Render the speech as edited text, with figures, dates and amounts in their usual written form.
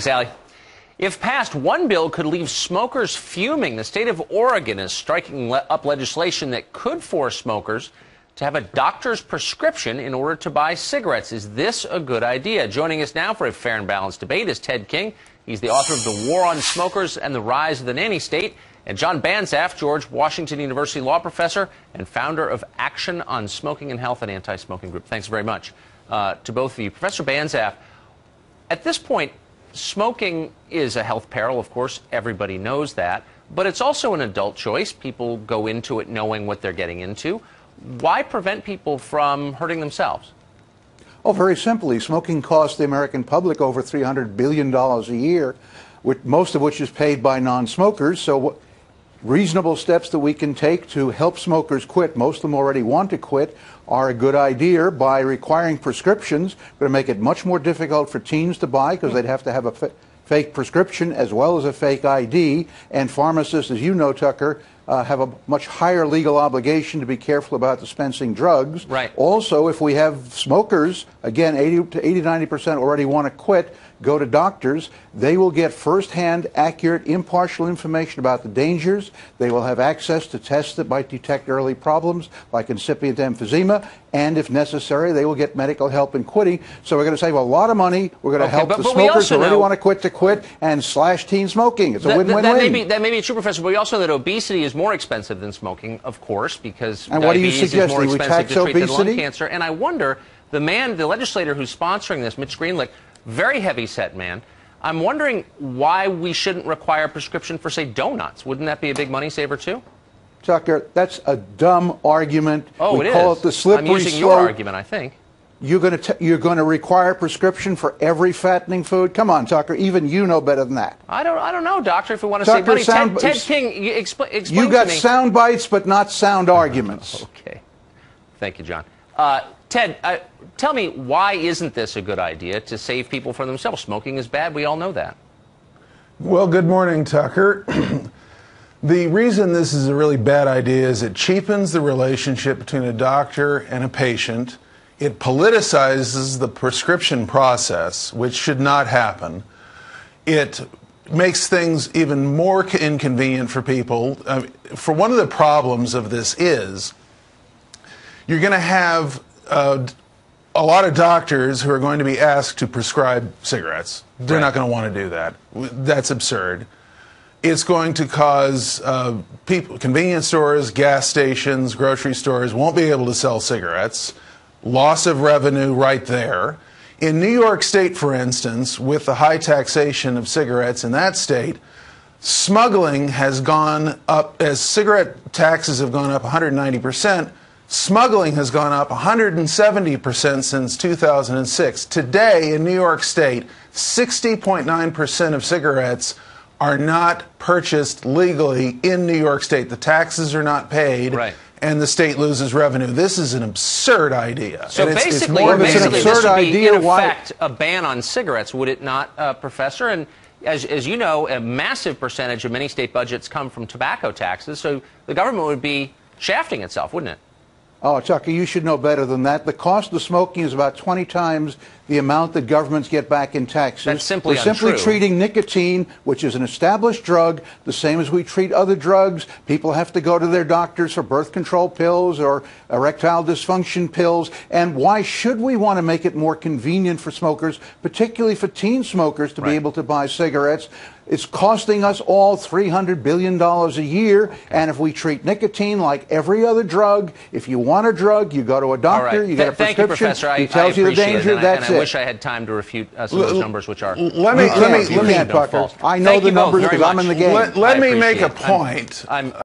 Sally. If passed, one bill could leave smokers fuming. The state of Oregon is striking up legislation that could force smokers to have a doctor's prescription in order to buy cigarettes. Is this a good idea? Joining us now for a fair and balanced debate is Ted King. He's the author of The War on Smokers and the Rise of the Nanny State. And John Banzhaf, George Washington University law professor and founder of Action on Smoking and Health, an anti-smoking group. Thanks very much to both of you. Professor Banzhaf, at this point, smoking is a health peril, of course, everybody knows that, but it's also an adult choice. People go into it knowing what they're getting into. Why prevent people from hurting themselves? Oh, very simply. Smoking costs the American public over $300 billion a year, most of which is paid by non-smokers. So reasonable steps that we can take to help smokers quit, most of them already want to quit, are a good idea. By requiring prescriptions, we're going to make it much more difficult for teens to buy because they'd have to have a fake prescription as well as a fake ID. And pharmacists, as you know, Tucker, have a much higher legal obligation to be careful about dispensing drugs. Right. Also, if we have smokers, again, 80 to 90% already want to quit, go to doctors. They will get first-hand, accurate, impartial information about the dangers. They will have access to tests that might detect early problems like incipient emphysema, and if necessary, they will get medical help in quitting. So we're going to save a lot of money. We're going to help the smokers who already want to quit, and slash teen smoking. It's a win-win-win. That may be true, Professor, but we also know that obesity is more expensive than smoking, of course, because and what are you diabetes is more suggesting? expensive to treat than lung Obesity? cancer. And I wonder, the legislator who's sponsoring this, Mitch Greenlick, very heavy-set man. I'm wondering why we shouldn't require a prescription for, say, donuts. Wouldn't that be a big money saver, too? Tucker, that's a dumb argument. Oh, we call it the slippery slope. I'm using your argument, I think. You're going to require a prescription for every fattening food? Come on, Tucker. Even you know better than that. I don't know, Doctor. If we want to save money, Ted King, explain to me. You got sound bites, but not sound arguments. Okay. Thank you, John. Ted, tell me, why isn't this a good idea to save people from themselves? Smoking is bad. We all know that. Well, good morning, Tucker. The reason this is a really bad idea is it cheapens the relationship between a doctor and a patient. It politicizes the prescription process, which should not happen. It makes things even more inconvenient for people. For one of the problems of this is you're going to have a lot of doctors who are going to be asked to prescribe cigarettes. They're not going to want to do that. That's absurd. It's going to cause convenience stores, gas stations, grocery stores won't be able to sell cigarettes. Loss of revenue right there. In New York State, for instance, with the high taxation of cigarettes in that state, smuggling has gone up, as cigarette taxes have gone up 190%, smuggling has gone up 170% since 2006. Today, in New York State, 60.9% of cigarettes are not purchased legally in New York State. The taxes are not paid. Right. And the state loses revenue. This is an absurd idea. So basically, this would be, in effect, a ban on cigarettes, would it not, Professor? And as you know, a massive percentage of many state budgets come from tobacco taxes, so the government would be shafting itself, wouldn't it? Oh, Tucker, you should know better than that. The cost of smoking is about 20 times the amount that governments get back in taxes. That's simply We're simply treating nicotine, which is an established drug, the same as we treat other drugs. People have to go to their doctors for birth control pills or erectile dysfunction pills. And why should we want to make it more convenient for smokers, particularly for teen smokers, to be able to buy cigarettes? It's costing us all $300 billion a year, and if we treat nicotine like every other drug, if you want a drug, you go to a doctor, you get a prescription, thank you, Professor. he tells you the danger, that's it. I wish I had time to refute some of those numbers, which are... Let me, Tucker. I know the numbers because I'm in the game. Let me make a point.